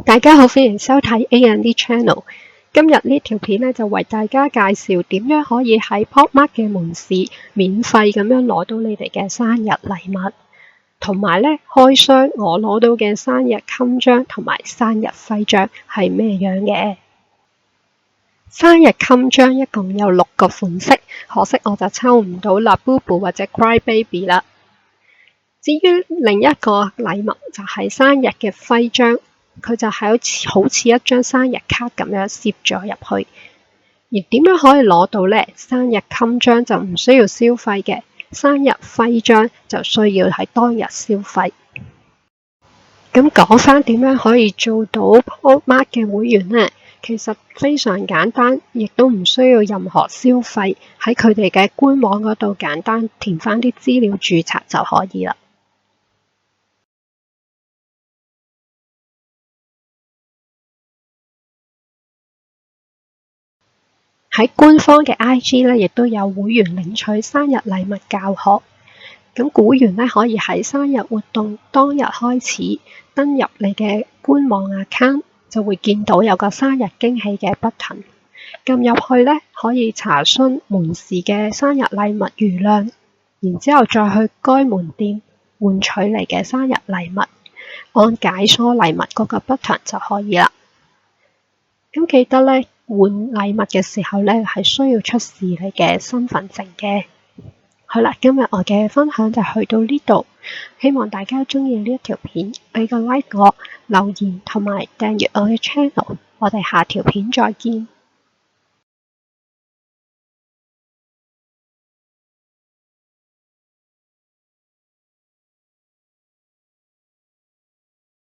大家好，歡迎收睇 A&D Channel。今日呢條片咧就為大家介紹點樣可以喺 Pop Mart 嘅門市免費咁樣攞到你哋嘅生日禮物，同埋咧開箱我攞到嘅生日襟章同埋生日徽章係咩樣嘅。生日襟章一共有6個款式，可惜我就抽唔到 Labubu 或者 Crybaby 啦。至於另一個禮物就係生日嘅徽章，佢就係好似一張生日卡咁樣攝咗入去。而點樣可以攞到呢？生日襟章就唔需要消費嘅，生日徽章就需要喺當日消費。咁講返點樣可以做到 Pop Mart 嘅會員呢？其實非常簡單，亦都唔需要任何消費，喺佢哋嘅官網嗰度簡單填返啲資料註冊就可以啦。喺官方嘅 IG 咧，亦都有會員領取生日禮物教學。咁會員咧可以喺生日活動當日開始登入你嘅官網 account， 就會見到有個生日驚喜嘅 button。撳入去咧可以查詢門市嘅生日禮物餘量，然之後再去該門店換取你嘅生日禮物，按解鎖禮物嗰個 button 就可以啦。咁記得咧，換禮物嘅時候咧，係需要出示你嘅身份證嘅。好啦，今日我嘅分享就去到呢度，希望大家鍾意呢一條片，俾個 like 我，留言同埋訂閱我嘅 channel。我哋下條片再見。